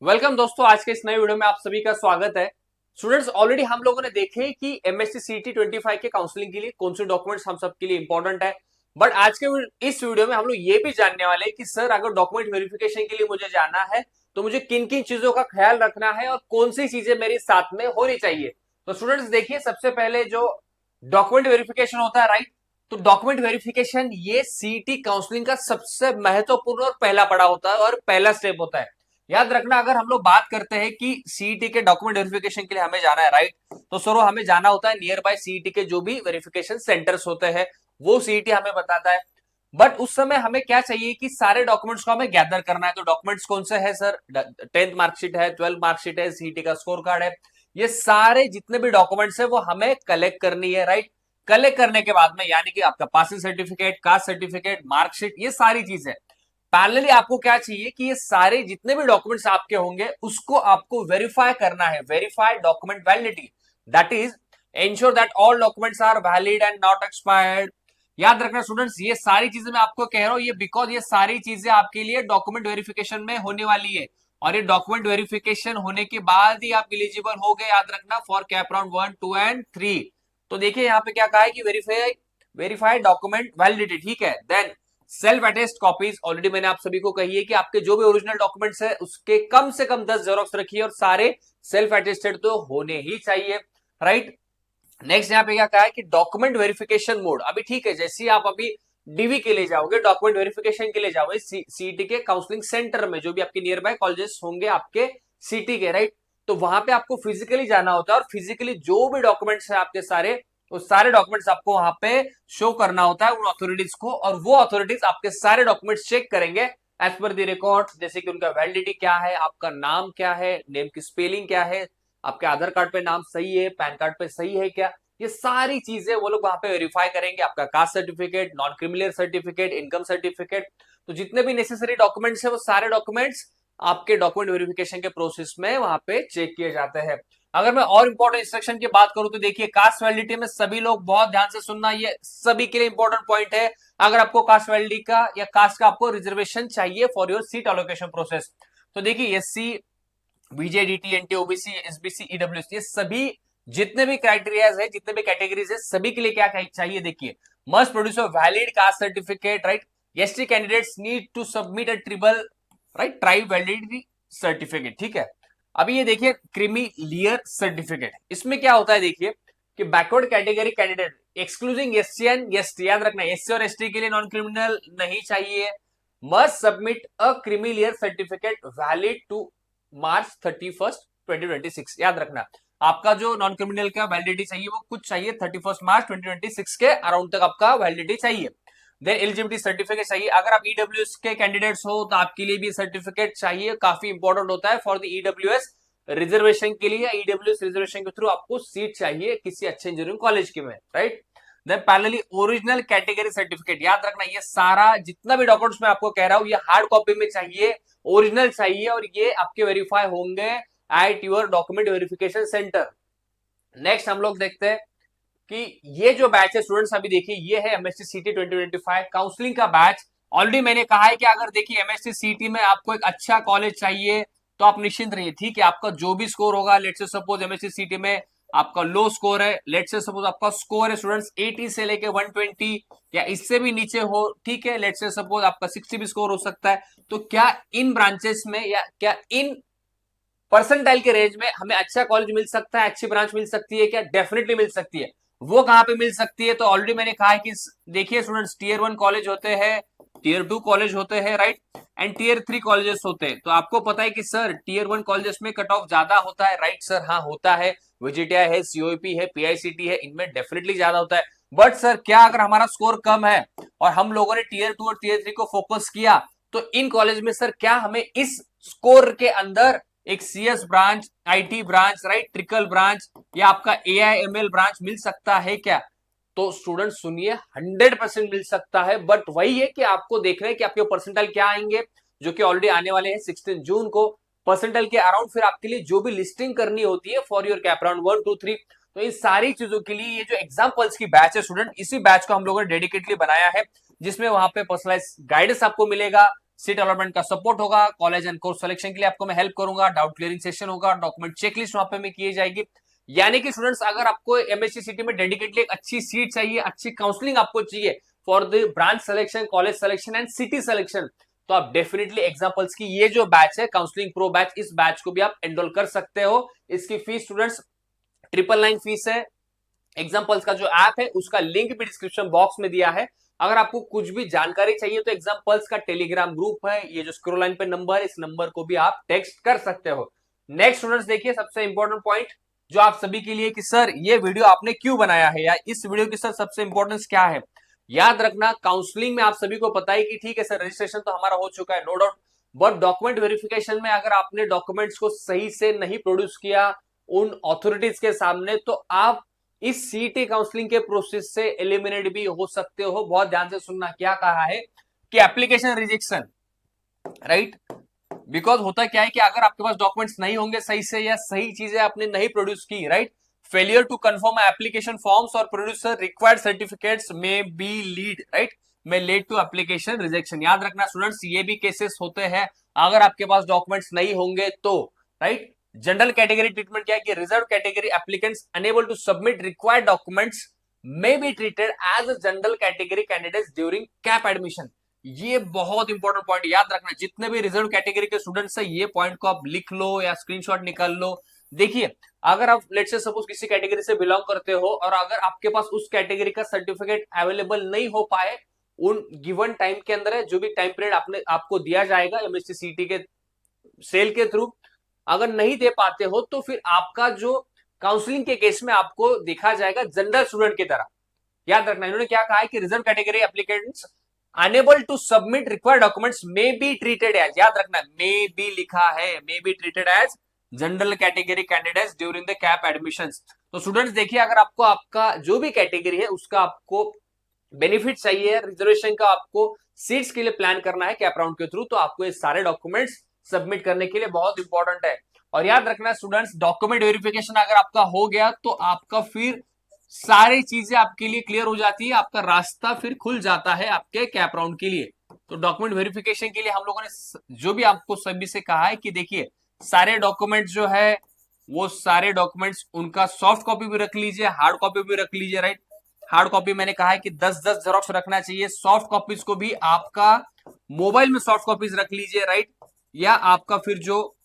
Welcome दोस्तों, आज के इस नए वीडियो में आप सभी का स्वागत है। स्टूडेंट्स, ऑलरेडी हम लोगों ने देखे कि एमएससी सीटी 25 के काउंसलिंग के लिए कौन से डॉक्यूमेंट्स हम सब के लिए इंपॉर्टेंट है। बट आज के इस वीडियो में हम लोग ये भी जानने वाले हैं कि सर अगर डॉक्यूमेंट वेरिफिकेशन के लिए मुझे जाना है तो मुझे किन किन चीजों का ख्याल रखना है और कौन सी चीजें मेरे साथ में होनी चाहिए। तो स्टूडेंट्स देखिए, सबसे पहले जो डॉक्यूमेंट वेरिफिकेशन होता है, राइट, तो डॉक्यूमेंट वेरिफिकेशन ये सीटी काउंसलिंग का सबसे महत्वपूर्ण और पहला पड़ा होता है और पहला स्टेप होता है। याद रखना, अगर हम लोग बात करते हैं कि सीईटी के डॉक्यूमेंट वेरिफिकेशन के लिए हमें जाना है, राइट, तो सर हमें जाना होता है नियर बाय सीईटी के जो भी वेरिफिकेशन सेंटर्स होते हैं वो सीईटी हमें बताता है। बट उस समय हमें क्या चाहिए कि सारे डॉक्यूमेंट्स को हमें गैदर करना है। तो डॉक्यूमेंट्स कौन से है सर? 10th मार्कशीट है, 12th मार्कशीट है, सीईटी का स्कोर कार्ड है। ये सारे जितने भी डॉक्यूमेंट्स है वो हमें कलेक्ट करनी है, राइट। कलेक्ट करने के बाद में यानी कि आपका passing certificate, caste certificate, marksheet, ये सारी चीजें पैरेलली आपको क्या चाहिए कि ये सारे जितने भी डॉक्यूमेंट्स आपके होंगे उसको आपको वेरीफाई करना है। Verify document validity, that is ensure that all documents are valid and not expired. याद रखना स्टूडेंट्स, ये सारी चीजें मैं आपको कह रहा हूं ये बिकॉज ये सारी चीजें आपके लिए डॉक्यूमेंट वेरिफिकेशन में होने वाली है और ये डॉक्यूमेंट वेरिफिकेशन होने के बाद ही आप एलिजिबल हो गए। याद रखना फॉर कैप राउंड 1, 2 एंड 3। तो देखिए यहाँ पे क्या कहा है कि वेरीफाई डॉक्यूमेंट वैलिडिटी, ठीक है। Then self attest copies, already मैंने आप सभी को कही है कि आपके जो भी ओरिजिनल डॉक्यूमेंट्स है उसके कम से कम 10 जेरोक्स रखिए और सारे सेल्फ अटेस्टेड तो होने ही चाहिए, राइट। नेक्स्ट यहाँ पे क्या कहा है कि डॉक्यूमेंट वेरिफिकेशन मोड, अभी ठीक है, जैसे आप अभी डीवी के लिए जाओगे, डॉक्यूमेंट वेरिफिकेशन के लिए जाओगे सीटी के काउंसलिंग सेंटर में, जो भी आपके नियर बाय कॉलेजेस होंगे आपके सिटी के, राइट, तो वहां पे आपको फिजिकली जाना होता है और फिजिकली जो भी डॉक्यूमेंट्स है आपके सारे, वो सारे डॉक्यूमेंट्स आपको वहां पे शो करना होता है उन अथॉरिटीज को, और वो अथॉरिटीज आपके सारे डॉक्यूमेंट्स चेक करेंगे एज पर द रिकॉर्ड, जैसे कि उनका वैलिडिटी क्या है, आपका नाम क्या है, नेम की स्पेलिंग क्या है, आपके आधार कार्ड पे नाम सही है, पैन कार्ड पे सही है क्या, ये सारी चीजें वो लोग वहां पे वेरीफाई करेंगे। आपका caste certificate, non criminal certificate, income certificate, तो जितने भी नेसेसरी डॉक्यूमेंट्स है वो सारे डॉक्यूमेंट्स आपके डॉक्यूमेंट वेरिफिकेशन के प्रोसेस में वहां पे चेक किए जाते हैं। अगर मैं और इंपॉर्टेंट इंस्ट्रक्शन की बात करूं तो देखिए, कास्ट वैलिडिटी में सभी लोग बहुत ध्यान से सुनना, ये सभी के लिए इंपॉर्टेंट पॉइंट है। अगर आपको कास्ट वैलिडिटी का या कास्ट का आपको रिजर्वेशन चाहिए for your seat allocation process, तो देखिए SC, VJDT, NT, OBC, SBC, EWS, ये सभी जितने भी क्राइटेरियाज है, जितने भी कैटेगरीज है, सभी के लिए क्या चाहिए? देखिए, must produce a valid caste certificate, right. ST candidates need to submit a tribal, right, tribe validity certificate, ठीक है। अभी ये देखिए क्रीमी लेयर सर्टिफिकेट, इसमें क्या होता है देखिए कि backward category candidate excluding SC and ST, याद रखना एससी और एसटी के लिए नॉन क्रिमिनल नहीं चाहिए, must submit a creamy layer certificate valid to March 31st 2026। याद रखना आपका जो नॉन क्रिमिनल का वैलिडिटी चाहिए वो कुछ चाहिए 31 मार्च 2026 के अराउंड तक आपका वैलिडिटी चाहिए। देन एलिजिबिलिटी सर्टिफिकेट चाहिए। अगर आप ईडब्ल्यूएस के कैंडिडेट्स हो तो आपके लिए भी सर्टिफिकेट चाहिए, काफी इंपॉर्टेंट होता है फॉर द ईडब्ल्यूएस रिजर्वेशन के लिए। ईडब्ल्यूएस रिजर्वेशन के थ्रू आपको सीट चाहिए किसी अच्छे इंजीनियरिंग कॉलेज के में, right. Then parallelly original category certificate, याद रखना ये सारा जितना भी डॉक्यूमेंट्स मैं आपको कह रहा हूं ये हार्ड कॉपी में चाहिए, ओरिजिनल चाहिए, और ये आपके वेरीफाई होंगे at your document verification centre. Next हम लोग देखते हैं कि ये जो बैच है स्टूडेंट्स, अभी देखिए ये है एमएससी सीटी 2025 काउंसलिंग का बैच। ऑलरेडी मैंने कहा है कि अगर देखिए एमएससी सीटी में आपको एक अच्छा कॉलेज चाहिए तो आप निश्चिंत रहिए, ठीक है। आपका जो भी स्कोर होगा, लेट्स से सपोज एमएससी सीटी में आपका लो स्कोर है, लेट्स से सपोज आपका स्कोर है स्टूडेंट्स 80 से लेके 120 या इससे भी नीचे हो, ठीक है, लेट्स से सपोज आपका 60 भी स्कोर हो सकता है, तो क्या इन ब्रांचेस में या क्या इन परसेंटाइल के रेंज में हमें अच्छा कॉलेज मिल सकता है, अच्छी ब्रांच मिल सकती है क्या? डेफिनेटली मिल सकती है। वो कहां पे मिल सकती है? तो ऑलरेडी मैंने कहा है कि देखिए स्टूडेंट्स, टीयर 1 कॉलेज होते हैं, टीयर 2 कॉलेज होते हैं, राइट, एंड टीयर 3 कॉलेजेस होते हैं। तो आपको पता है कि सर टीयर 1 कॉलेजेस में कट ऑफ ज्यादा होता है, राइट सर? हाँ होता है, विजिटिया है, सीओपी है, पीआईसीटी है, इनमें डेफिनेटली ज्यादा होता है। बट सर क्या अगर हमारा स्कोर कम है और हम लोगों ने टीयर 2 और टीयर 3 को फोकस किया तो इन कॉलेज में सर क्या हमें इस स्कोर के अंदर एक CS branch, IT branch, right, trickle branch या आपका एआईएमएल ब्रांच मिल सकता है क्या? तो स्टूडेंट सुनिए, 100% मिल सकता है, बट वही है कि आपको देखना है कि आपके परसेंटाइल क्या आएंगे, जो कि ऑलरेडी आने वाले हैं 16 जून को। परसेंटाइल के अराउंड फिर आपके लिए जो भी लिस्टिंग करनी होती है फॉर योर कैप राउंड 1, 2, 3, तो इन सारी चीजों के लिए ये जो एग्जाम्पल्स की बैच है स्टूडेंट, इसी बैच को हम लोगों ने डेडिकेटली बनाया है, जिसमें वहां पे पर्सनलाइज गाइडेंस आपको मिलेगा, सीट अलॉटमेंट का सपोर्ट होगा, कॉलेज एंड कोर्स सिलेक्शन के लिए आपको मैं हेल्प करूंगा, डाउट क्लियरिंग सेशन होगा, डॉक्यूमेंट चेकलिस्ट वहां पे में की जाएगी। यानी कि स्टूडेंट्स अगर आपको एमएससी सीटी में डेडिकेटली एक अच्छी सीट चाहिए, अच्छी काउंसलिंग आपको चाहिए for the branch selection, college selection and city selection, तो आप डेफिनेटली एग्जाम्पल्स की ये जो बैच है काउंसलिंग प्रो बैच, इस बैच को भी आप एनरोल कर सकते हो। इसकी फीस स्टूडेंट्स 999 फीस है। एग्जाम्पल्स का जो ऐप है उसका लिंक भी डिस्क्रिप्शन बॉक्स में दिया है। अगर आपको कुछ भी जानकारी चाहिए तो एग्जाम्पल्स का टेलीग्राम ग्रुप है, ये जो स्क्रोल लाइन पे नंबर है, इस नंबर को भी आप टेक्स्ट कर सकते हो। नेक्स्ट स्टूडेंट्स देखिए सबसे इंपॉर्टेंट पॉइंट जो आप सभी के लिए कि सर ये वीडियो आपने क्यों बनाया है, या इस वीडियो की सर सबसे इंपॉर्टेंस क्या है। याद रखना काउंसलिंग में आप सभी को पता है कि ठीक है सर रजिस्ट्रेशन तो हमारा हो चुका है, no doubt, but document verification में अगर आपने डॉक्यूमेंट्स को सही से नहीं प्रोड्यूस किया उन ऑथोरिटीज के सामने, तो आप इस सीटी काउंसलिंग के प्रोसेस से एलिमिनेट भी हो सकते हो। बहुत ध्यान से सुनना, क्या कहा है कि एप्लीकेशन रिजेक्शन, राइट, बिकॉज होता क्या है कि अगर आपके पास डॉक्यूमेंट्स नहीं होंगे सही से, या सही चीजें आपने नहीं प्रोड्यूस की, right, failure to confirm application forms और producer required certificates may be lead, right, may led to application rejection. याद रखना स्टूडेंट्स ये भी केसेस होते हैं अगर आपके पास डॉक्यूमेंट्स नहीं होंगे तो, राइट। जनरल कैटेगरी ट्रीटमेंट क्या है कि reserve category applicants unable to submit required documents may be treated as a general category candidates during CAP admission. ये बहुत इंपॉर्टेंट पॉइंट याद रखना, जितने भी रिजर्व कैटेगरी के स्टूडेंट्स है ये पॉइंट को आप लिख लो या स्क्रीनशॉट निकाल लो। देखिए अगर आप लेट्स से सपोज किसी कैटेगरी से बिलोंग करते हो और अगर आपके पास उस कैटेगरी का सर्टिफिकेट अवेलेबल नहीं हो पाए उन गिवन टाइम के अंदर है, जो भी टाइम पीरियड आपको दिया जाएगा एमएससी सीटी के सेल के थ्रू, अगर नहीं दे पाते हो तो फिर आपका जो काउंसलिंग के केस में आपको देखा जाएगा जनरल स्टूडेंट की तरह। याद रखना इन्होंने क्या कहा है कि reserve category applicants unable to submit required documents may be treated as, याद रखना मे बी लिखा है, may be treated as general category candidates during the CAP admissions. तो स्टूडेंट्स देखिए अगर आपको आपका जो भी कैटेगरी है उसका आपको बेनिफिट चाहिए, रिजर्वेशन का आपको सीट्स के लिए प्लान करना है कैप राउंड के थ्रू, तो आपको ये सारे डॉक्यूमेंट्स सबमिट करने के लिए बहुत इंपॉर्टेंट है। और याद रखना स्टूडेंट्स डॉक्यूमेंट वेरिफिकेशन अगर आपका हो गया तो आपका फिर सारी चीजें आपके लिए क्लियर हो जाती है, आपका रास्ता फिर खुल जाता है आपके कैप राउंड के लिए। तो डॉक्यूमेंट वेरिफिकेशन के लिए हम लोगों ने जो भी आपको सभी से कहा है कि देखिए सारे डॉक्यूमेंट जो है वो सारे डॉक्यूमेंट्स उनका सॉफ्ट कॉपी भी रख लीजिए, हार्ड कॉपी भी रख लीजिए, राइट। हार्ड कॉपी मैंने कहा है कि 10-10 जेरोक्स रखना चाहिए, सॉफ्ट कॉपीज को भी आपका मोबाइल में सॉफ्ट कॉपीज रख लीजिए, राइट, या आपका फिर जो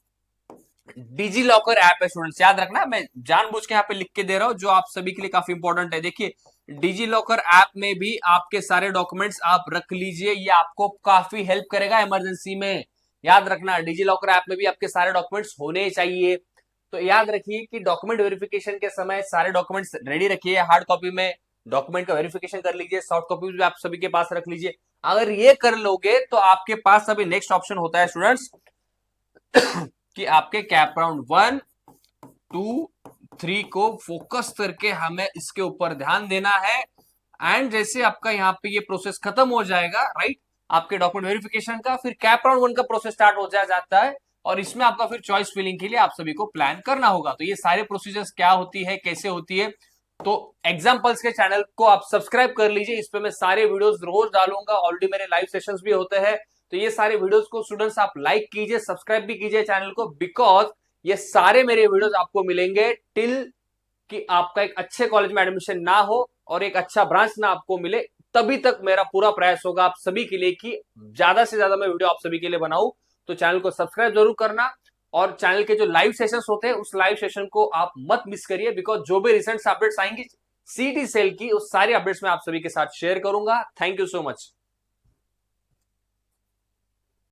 डिजी लॉकर ऐप है स्टूडेंट्स, याद रखना मैं जानबूझ के यहाँ पे लिख के दे रहा हूं जो आप सभी के लिए काफी इंपॉर्टेंट है। देखिए डिजी लॉकर ऐप में भी आपके सारे डॉक्यूमेंट्स आप रख लीजिए, ये आपको काफी हेल्प करेगा इमरजेंसी में। याद रखना डिजी लॉकर ऐप में भी आपके सारे डॉक्यूमेंट्स होने चाहिए। तो याद रखिए कि डॉक्यूमेंट वेरिफिकेशन के समय सारे डॉक्यूमेंट्स रेडी रखिए, हार्ड कॉपी में डॉक्यूमेंट का वेरिफिकेशन कर लीजिए, सॉफ्ट कॉपी भी आप सभी के पास रख लीजिए। अगर ये कर लोगे तो आपके पास अभी नेक्स्ट ऑप्शन होता है स्टूडेंट्स कि आपके कैप राउंड 1, 2, 3 को फोकस करके हमें इसके ऊपर ध्यान देना है। एंड जैसे आपका यहाँ पे ये प्रोसेस खत्म हो जाएगा, राइट, आपके डॉक्यूमेंट वेरिफिकेशन का, फिर कैप राउंड 1 का प्रोसेस स्टार्ट हो जाता है और इसमें आपका फिर चॉइस फिलिंग के लिए आप सभी को प्लान करना होगा। तो ये सारे प्रोसीजर्स क्या होती है, कैसे होती है, तो एग्जाम्पल्स के चैनल को आप सब्सक्राइब कर लीजिए, इस पे मैं सारे वीडियोस रोज डालूंगा, ऑलरेडी मेरे लाइव सेशंस भी होते हैं। तो ये सारे वीडियोस को स्टूडेंट्स आप लाइक कीजिए, सब्सक्राइब भी कीजिए चैनल को, बिकॉज ये सारे मेरे वीडियोस आपको मिलेंगे टिल कि आपका एक अच्छे कॉलेज में एडमिशन ना हो और एक अच्छा ब्रांच ना आपको मिले, तभी तक मेरा पूरा प्रयास होगा आप सभी के लिए कि ज्यादा से ज्यादा मैं वीडियो आप सभी के लिए बनाऊं। तो चैनल को सब्सक्राइब जरूर करना और चैनल के जो लाइव सेशंस होते हैं उस लाइव सेशन को आप मत मिस करिए, बिकॉज जो भी रिसेंट अपडेट्स आएंगी सीटी सेल की उस सारी अपडेट्स में आप सभी के साथ शेयर करूंगा। Thank you so much.